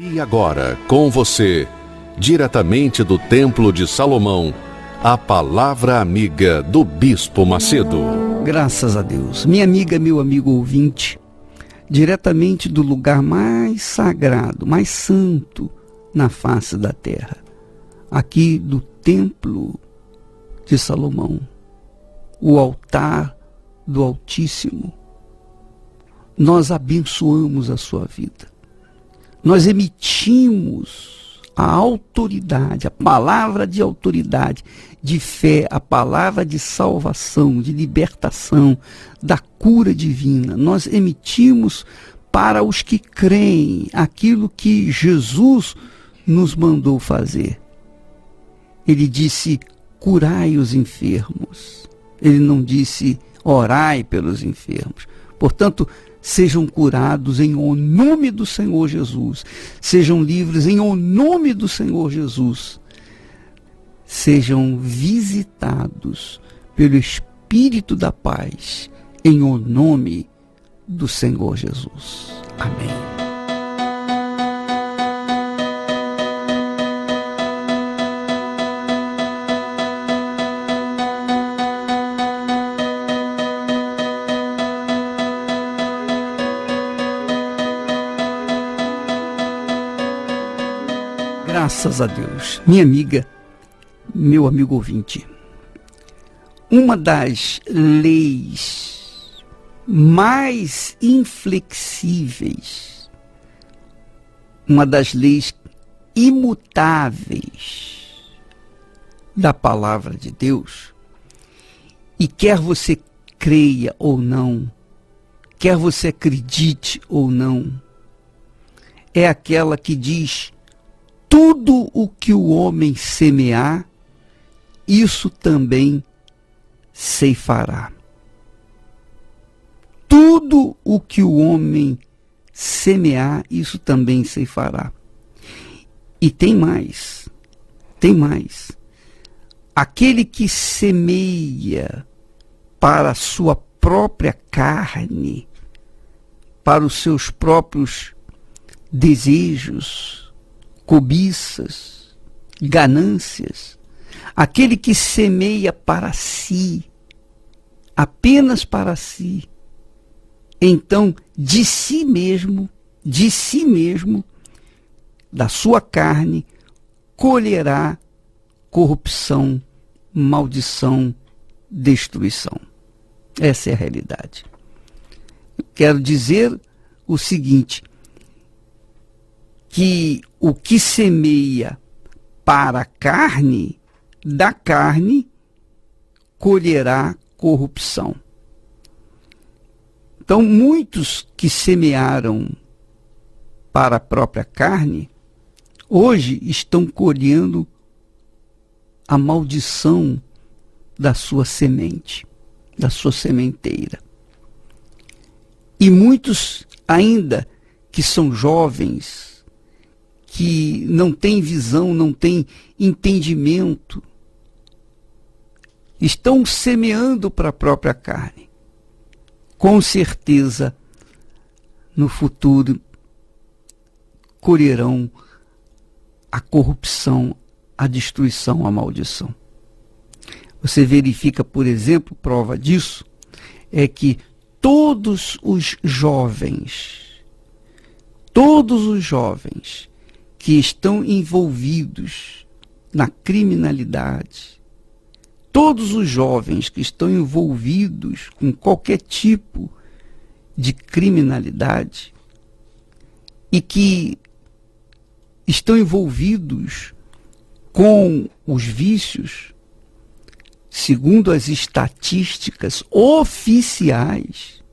E agora, com você, diretamente do Templo de Salomão, a Palavra Amiga do Bispo Macedo. Graças a Deus. Minha amiga, meu amigo ouvinte, diretamente do lugar mais sagrado, mais santo na face da terra, aqui do Templo de Salomão, o altar do Altíssimo, nós abençoamos a sua vida. Nós emitimos a autoridade, a palavra de autoridade, de fé, a palavra de salvação, de libertação, da cura divina. Nós emitimos para os que creem aquilo que Jesus nos mandou fazer. Ele disse, curai os enfermos. Ele não disse, orai pelos enfermos. Portanto, sejam curados em o nome do Senhor Jesus. Sejam livres em o nome do Senhor Jesus. Sejam visitados pelo Espírito da paz em o nome do Senhor Jesus. Amém. Graças a Deus. Minha amiga, meu amigo ouvinte, uma das leis mais inflexíveis, uma das leis imutáveis da palavra de Deus, e quer você creia ou não, quer você acredite ou não, é aquela que diz: tudo o que o homem semear, isso também ceifará. Tudo o que o homem semear, isso também ceifará. E tem mais, tem mais. Aquele que semeia para a sua própria carne, para os seus próprios desejos, cobiças, ganâncias, aquele que semeia para si, apenas para si, então de si mesmo, da sua carne, colherá corrupção, maldição, destruição. Essa é a realidade. Eu quero dizer o seguinte, que o que semeia para a carne, da carne colherá corrupção. Então, muitos que semearam para a própria carne, hoje estão colhendo a maldição da sua semente, da sua sementeira. E muitos ainda que são jovens, que não têm visão, não têm entendimento, estão semeando para a própria carne. Com certeza, no futuro, colherão a corrupção, a destruição, a maldição. Você verifica, por exemplo, prova disso, é que todos os jovens que estão envolvidos na criminalidade, todos os jovens que estão envolvidos com qualquer tipo de criminalidade e que estão envolvidos com os vícios, segundo as estatísticas oficiais,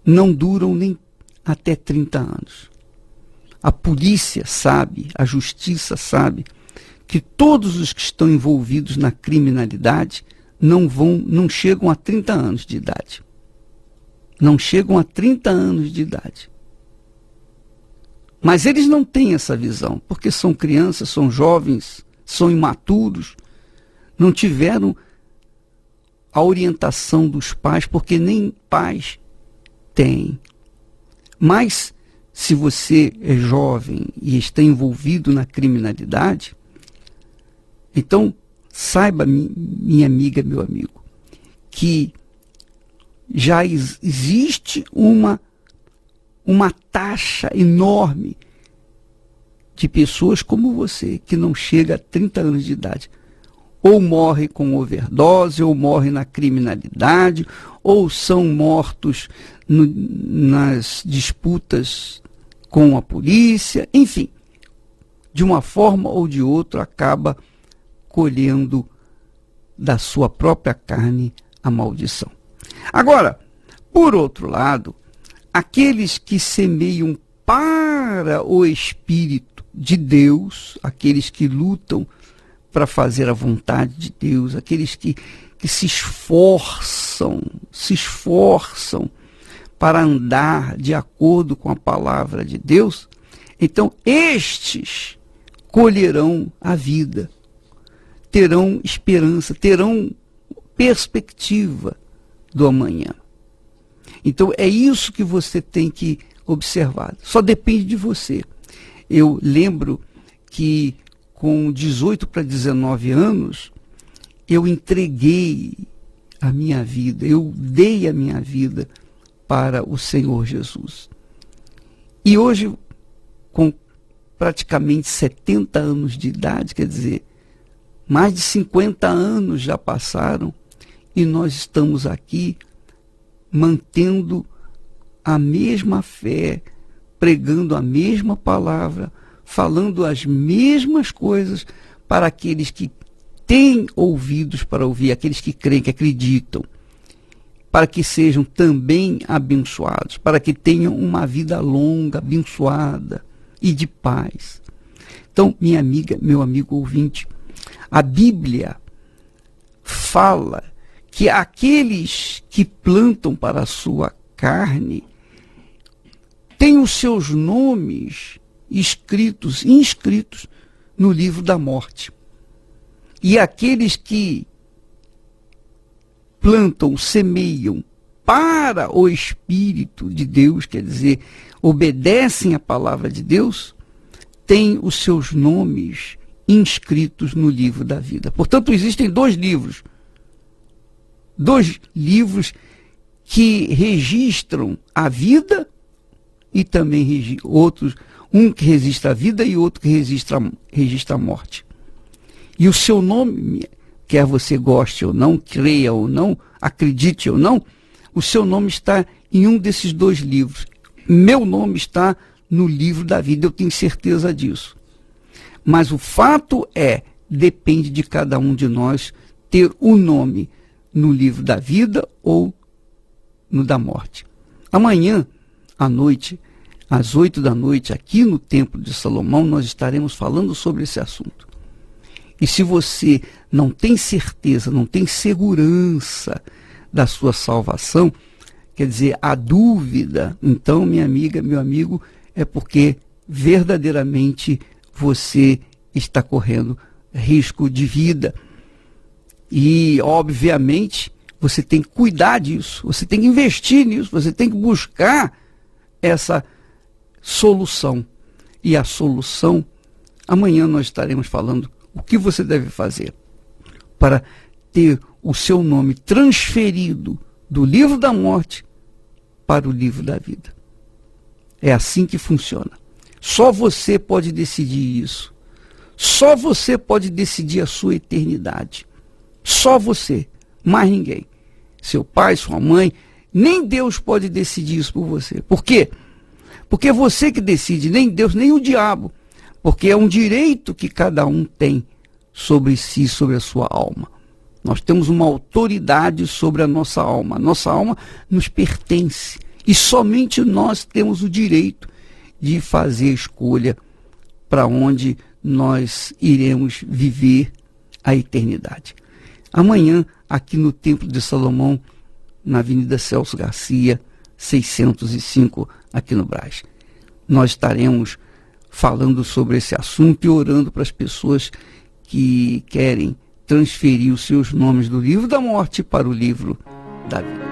não duram nem até 30 anos. A polícia sabe, a justiça sabe, que todos os que estão envolvidos na criminalidade não chegam a 30 anos de idade. Não chegam a 30 anos de idade. Mas eles não têm essa visão, porque são crianças, são jovens, são imaturos, não tiveram a orientação dos pais, porque nem pais têm. Mas se você é jovem e está envolvido na criminalidade, então saiba, minha amiga, meu amigo, que já existe uma taxa enorme de pessoas como você, que não chega a 30 anos de idade. Ou morre com overdose, ou morre na criminalidade, ou são mortos nas disputas com a polícia, enfim, de uma forma ou de outra acaba colhendo da sua própria carne a maldição. Agora, por outro lado, aqueles que semeiam para o Espírito de Deus, aqueles que lutam para fazer a vontade de Deus, aqueles que se esforçam para andar de acordo com a palavra de Deus, então estes colherão a vida, terão esperança, terão perspectiva do amanhã. Então é isso que você tem que observar. Só depende de você. Eu lembro que com 18 para 19 anos, eu entreguei a minha vida, eu dei a minha vida para o Senhor Jesus. E hoje, com praticamente 70 anos de idade, quer dizer, mais de 50 anos já passaram, e nós estamos aqui mantendo a mesma fé, pregando a mesma palavra, falando as mesmas coisas para aqueles que têm ouvidos para ouvir, aqueles que creem, que acreditam, para que sejam também abençoados, para que tenham uma vida longa, abençoada e de paz. Então, minha amiga, meu amigo ouvinte, a Bíblia fala que aqueles que plantam para a sua carne têm os seus nomes inscritos no livro da morte. E aqueles que plantam, semeiam para o Espírito de Deus, quer dizer, obedecem à palavra de Deus, têm os seus nomes inscritos no livro da vida. Portanto, existem dois livros que registram a vida e também outros, um que registra a vida e outro que registra a morte. E o seu nome, quer você goste ou não, creia ou não, acredite ou não, o seu nome está em um desses dois livros. Meu nome está no livro da vida, eu tenho certeza disso. Mas o fato depende de cada um de nós ter o nome no livro da vida ou no da morte. Amanhã à noite, às 8 da noite, aqui no Templo de Salomão, nós estaremos falando sobre esse assunto. E se você não tem certeza, não tem segurança da sua salvação, quer dizer, a dúvida, então, minha amiga, meu amigo, é porque verdadeiramente você está correndo risco de vida. E, obviamente, você tem que cuidar disso, você tem que investir nisso, você tem que buscar essa solução. E a solução, amanhã nós estaremos falando o que você deve fazer para ter o seu nome transferido do livro da morte para o livro da vida. É assim que funciona. Só você pode decidir isso. Só você pode decidir a sua eternidade. Só você, mais ninguém. Seu pai, sua mãe, nem Deus pode decidir isso por você. Por quê? Porque é você que decide, nem Deus, nem o diabo. Porque é um direito que cada um tem sobre si, sobre a sua alma. Nós temos uma autoridade sobre a nossa alma. A nossa alma nos pertence. E somente nós temos o direito de fazer a escolha para onde nós iremos viver a eternidade. Amanhã, aqui no Templo de Salomão, na Avenida Celso Garcia, 605, aqui no Brás. Nós estaremos falando sobre esse assunto e orando para as pessoas que querem transferir os seus nomes do livro da morte para o livro da vida.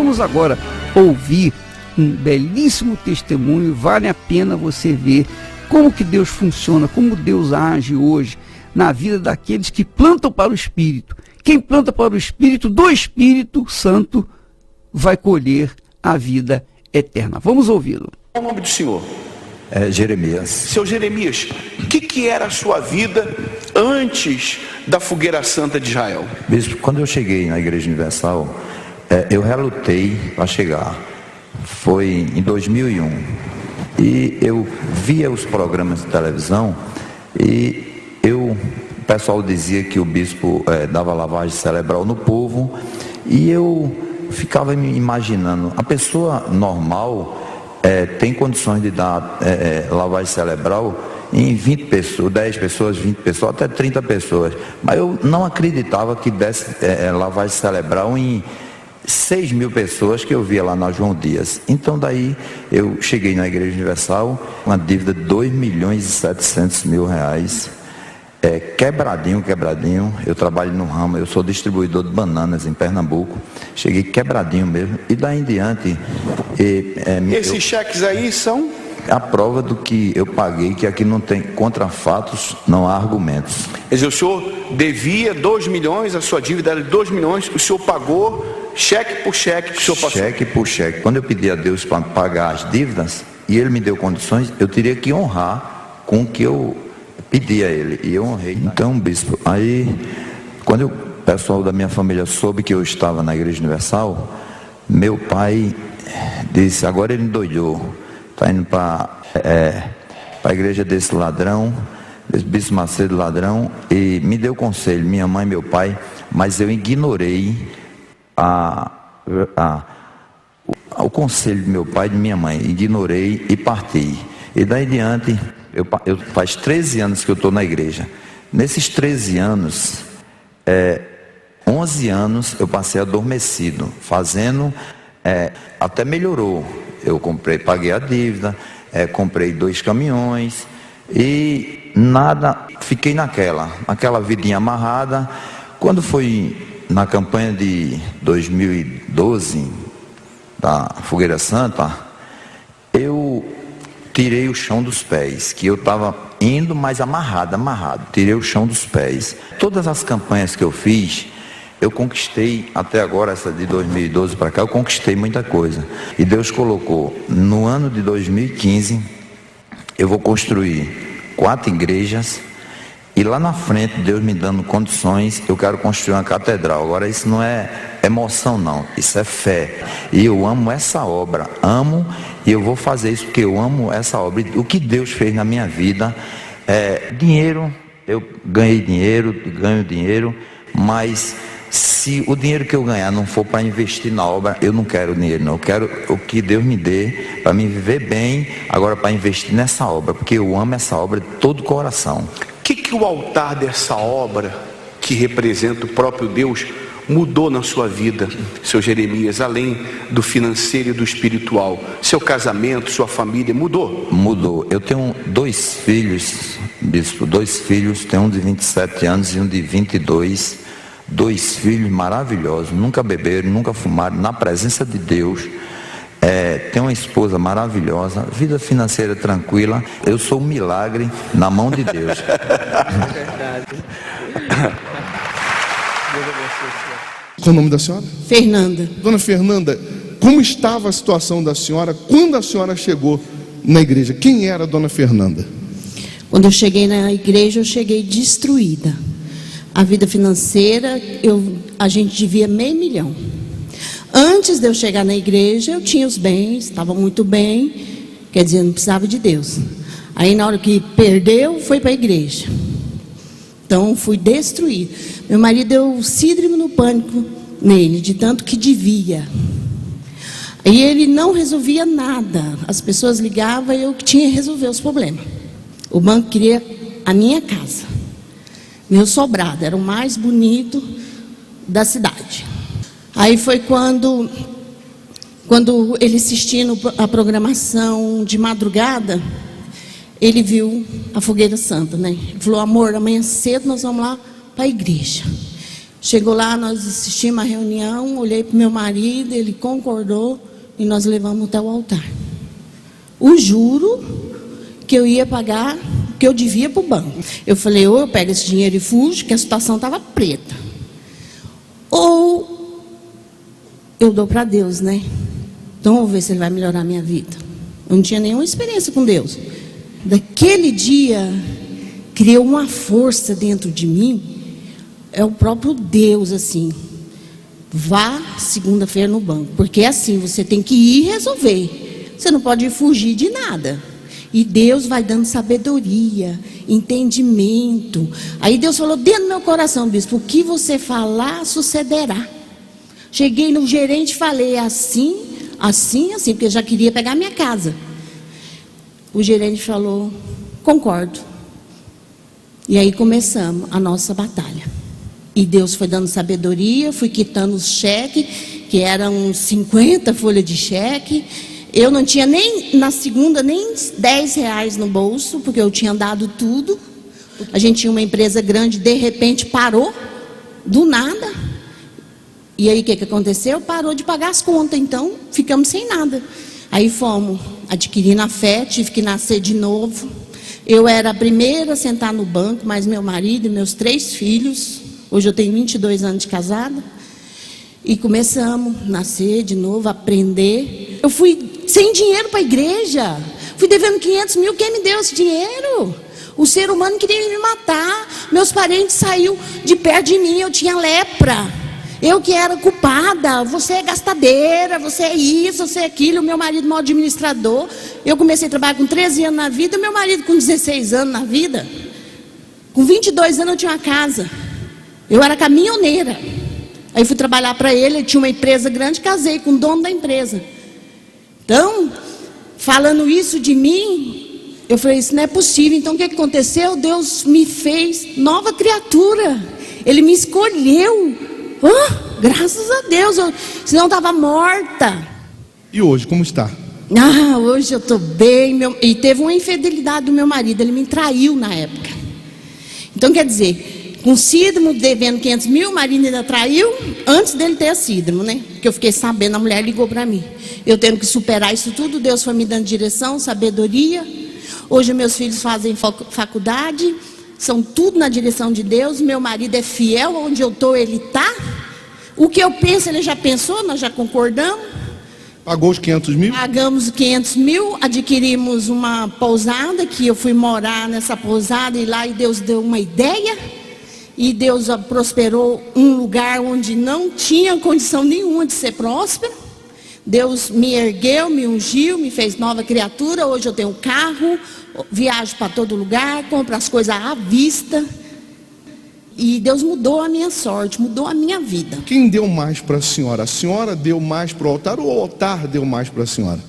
vamos agora ouvir um belíssimo testemunho. Vale a pena você ver como que Deus funciona, como Deus age hoje na vida daqueles que plantam para o Espírito. Quem planta para o Espírito, do Espírito Santo, vai colher a vida eterna. Vamos ouvi-lo. Qual é o nome do senhor? Jeremias. Seu Jeremias, o que era a sua vida antes da Fogueira Santa de Israel? Bispo, quando eu cheguei na Igreja Universal, eu relutei para chegar. Foi em 2001. E eu via os programas de televisão e o pessoal dizia que o bispo dava lavagem cerebral no povo, e eu ficava me imaginando, a pessoa normal tem condições de dar lavagem cerebral em 20 pessoas, 10 pessoas, 20 pessoas, até 30 pessoas. Mas eu não acreditava que desse lavagem cerebral em 6 mil pessoas que eu via lá na João Dias. Então daí eu cheguei na Igreja Universal, uma dívida de 2.700.000 reais. Quebradinho, eu trabalho no ramo, eu sou distribuidor de bananas em Pernambuco, cheguei quebradinho mesmo, e daí em diante... Esses cheques aí são? A prova do que eu paguei, que aqui não tem contra fatos, não há argumentos. Quer dizer, o senhor devia 2 milhões, a sua dívida era de 2 milhões, o senhor pagou cheque por cheque que o senhor passou? Cheque por cheque. Quando eu pedi a Deus para pagar as dívidas, e Ele me deu condições, eu teria que honrar com o que eu pedi a Ele, e eu honrei. Então, bispo, aí quando o pessoal da minha família soube que eu estava na Igreja Universal, meu pai disse, agora ele endoidou, está indo para a igreja desse ladrão, desse Bispo Macedo ladrão, e me deu conselho, minha mãe e meu pai, mas eu ignorei o conselho de meu pai e de minha mãe, ignorei e parti. E daí em diante, faz 13 anos que eu estou na igreja. Nesses 13 anos, 11 anos eu passei adormecido, fazendo, até melhorou. Eu paguei a dívida, comprei 2 caminhões e nada, fiquei naquela vidinha amarrada. Quando foi na campanha de 2012, da Fogueira Santa, eu tirei o chão dos pés, que eu estava indo, mas amarrado, tirei o chão dos pés. Todas as campanhas que eu fiz, eu conquistei, até agora, essa de 2012 para cá, eu conquistei muita coisa. E Deus colocou, no ano de 2015, eu vou construir 4 igrejas, e lá na frente, Deus me dando condições, eu quero construir uma catedral. Agora, isso não é emoção não, isso é fé. E eu amo essa obra, e eu vou fazer isso porque eu amo essa obra. O que Deus fez na minha vida, dinheiro, eu ganhei dinheiro, ganho dinheiro, mas se o dinheiro que eu ganhar não for para investir na obra, eu não quero dinheiro não, eu quero o que Deus me dê para me viver bem, agora para investir nessa obra, porque eu amo essa obra de todo o coração. O que o altar dessa obra, que representa o próprio Deus, mudou na sua vida, seu Jeremias, além do financeiro e do espiritual? Seu casamento, sua família, mudou? Mudou. Eu tenho 2 filhos, bispo, 2 filhos, tenho um de 27 anos e um de 22, 2 filhos maravilhosos, nunca beberam, nunca fumaram, na presença de Deus. Tenho uma esposa maravilhosa, vida financeira tranquila. Eu sou um milagre na mão de Deus. É verdade. Qual é o nome da senhora? Fernanda. Dona Fernanda, como estava a situação da senhora quando a senhora chegou na igreja? Quem era a Dona Fernanda? Quando eu cheguei na igreja, eu cheguei destruída. A vida financeira, a gente devia R$500 mil. Antes de eu chegar na igreja, eu tinha os bens, estava muito bem, quer dizer, não precisava de Deus. Aí na hora que perdeu, foi para a igreja. Então fui destruída. Meu marido deu síndrome no pânico nele, de tanto que devia. E ele não resolvia nada. As pessoas ligavam e eu que tinha que resolver os problemas. O banco queria a minha casa. Meu sobrado era o mais bonito da cidade. Aí foi quando ele assistindo a programação de madrugada, ele viu a Fogueira Santa, né? Ele falou, amor, amanhã cedo nós vamos lá para a igreja. Chegou lá, nós assistimos a reunião, olhei para o meu marido, ele concordou e nós levamos até o altar. O juro que eu ia pagar, que eu devia para o banco. Eu falei, ou eu pego esse dinheiro e fujo, que a situação estava preta. Ou eu dou para Deus, né? Então vamos ver se Ele vai melhorar a minha vida. Eu não tinha nenhuma experiência com Deus. Daquele dia, criou uma força dentro de mim. É o próprio Deus, assim. Vá segunda-feira no banco. Porque assim, você tem que ir e resolver. Você não pode fugir de nada. E Deus vai dando sabedoria, entendimento. Aí Deus falou dentro do meu coração, bispo, o que você falar, sucederá. Cheguei no gerente e falei assim, porque eu já queria pegar minha casa. O gerente falou, concordo. E aí começamos a nossa batalha. E Deus foi dando sabedoria, fui quitando os cheques, que eram 50 folhas de cheque. Eu não tinha nem, na segunda, nem R$10 no bolso, porque eu tinha dado tudo. A gente tinha uma empresa grande, de repente parou, do nada. E aí o que aconteceu? Parou de pagar as contas, então ficamos sem nada. Aí fomos adquirindo a fé, tive que nascer de novo. Eu era a primeira a sentar no banco, mas meu marido e meus 3 filhos. Hoje eu tenho 22 anos de casada. E começamos a nascer de novo, a aprender. Eu fui sem dinheiro para a igreja. Fui devendo 500 mil. Quem me deu esse dinheiro? O ser humano queria me matar. Meus parentes saíram de perto de mim. Eu tinha lepra. Eu que era culpada. Você é gastadeira, você é isso, você é aquilo. Meu marido mal administrador. Eu comecei a trabalhar com 13 anos na vida. Meu marido com 16 anos na vida. Com 22 anos eu tinha uma casa. Eu era caminhoneira. Aí fui trabalhar para ele tinha uma empresa grande, casei com o dono da empresa. Então, falando isso de mim, eu falei, isso não é possível. Então o que aconteceu? Deus me fez nova criatura. Ele me escolheu. Oh, graças a Deus, senão eu estava morta. E hoje, como está? Hoje eu estou bem. E teve uma infidelidade do meu marido, ele me traiu na época. Então quer dizer... Com síndrome, devendo 500 mil, o marido ainda traiu, antes dele ter a síndrome, né? Porque eu fiquei sabendo, a mulher ligou para mim. Eu tendo que superar isso tudo, Deus foi me dando direção, sabedoria. Hoje meus filhos fazem faculdade, são tudo na direção de Deus. Meu marido é fiel, onde eu estou, ele está. O que eu penso, ele já pensou, nós já concordamos. Pagou os 500 mil? Pagamos 500 mil, adquirimos uma pousada, que eu fui morar nessa pousada, e lá Deus deu uma ideia. E Deus prosperou um lugar onde não tinha condição nenhuma de ser próspero. Deus me ergueu, me ungiu, me fez nova criatura. Hoje eu tenho um carro, viajo para todo lugar, compro as coisas à vista. E Deus mudou a minha sorte, mudou a minha vida. Quem deu mais para a senhora? A senhora deu mais para o altar ou o altar deu mais para a senhora?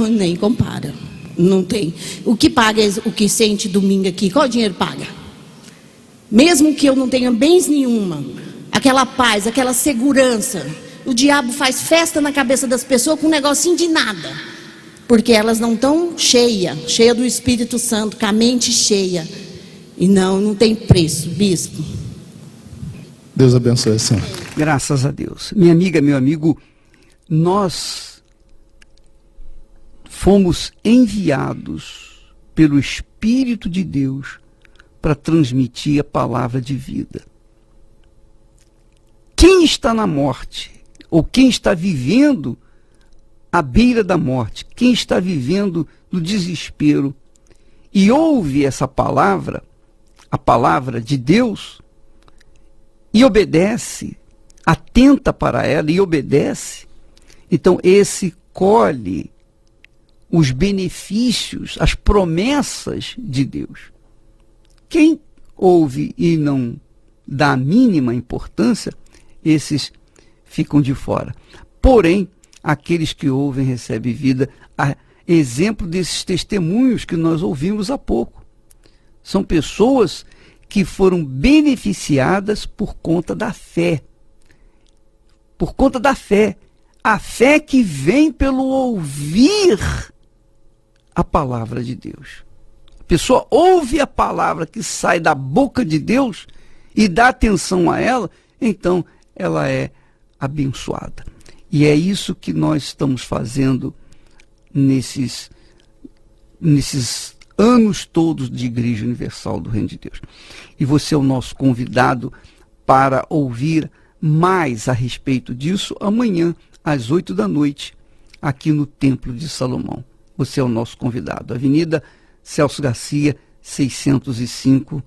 Nem compara, não tem. O que paga, o que sente domingo aqui, qual dinheiro paga? Mesmo que eu não tenha bens nenhuma, aquela paz, aquela segurança, o diabo faz festa na cabeça das pessoas com um negocinho de nada, porque elas não estão cheia do Espírito Santo, com a mente cheia, e não tem preço, bispo. Deus abençoe a senhora. Graças a Deus. Minha amiga, meu amigo, nós fomos enviados pelo Espírito de Deus para transmitir a palavra de vida. Quem está na morte, ou quem está vivendo à beira da morte, quem está vivendo no desespero, e ouve essa palavra, a palavra de Deus, e obedece, atenta para ela e obedece, então esse colhe os benefícios, as promessas de Deus. Quem ouve e não dá a mínima importância, esses ficam de fora. Porém, aqueles que ouvem recebem vida. A exemplo desses testemunhos que nós ouvimos há pouco. São pessoas que foram beneficiadas por conta da fé. Por conta da fé. A fé que vem pelo ouvir a palavra de Deus. A pessoa ouve a palavra que sai da boca de Deus e dá atenção a ela, então ela é abençoada. E é isso que nós estamos fazendo nesses anos todos de Igreja Universal do Reino de Deus. E você é o nosso convidado para ouvir mais a respeito disso amanhã, às 8 da noite, aqui no Templo de Salomão. Você é o nosso convidado. Avenida Celso Garcia, 605,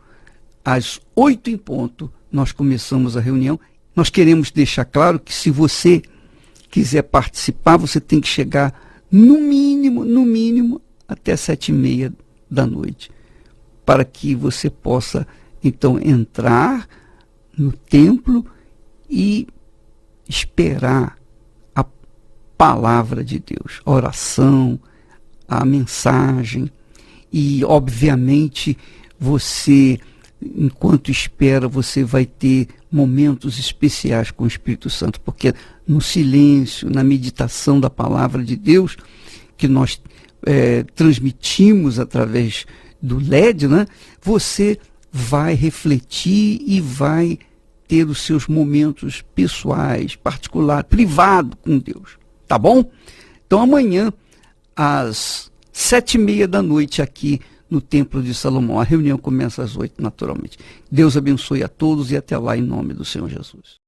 às 8 em ponto, nós começamos a reunião. Nós queremos deixar claro que se você quiser participar, você tem que chegar no mínimo, até 7h30 da noite, para que você possa, então, entrar no templo e esperar a palavra de Deus, a oração, a mensagem. E, obviamente, você, enquanto espera, você vai ter momentos especiais com o Espírito Santo, porque no silêncio, na meditação da palavra de Deus, que nós transmitimos através do LED, né? Você vai refletir e vai ter os seus momentos pessoais, particulares, privado com Deus, tá bom? Então amanhã, às 7h30 da noite, aqui no Templo de Salomão. A reunião começa às 8, naturalmente. Deus abençoe a todos e até lá, em nome do Senhor Jesus.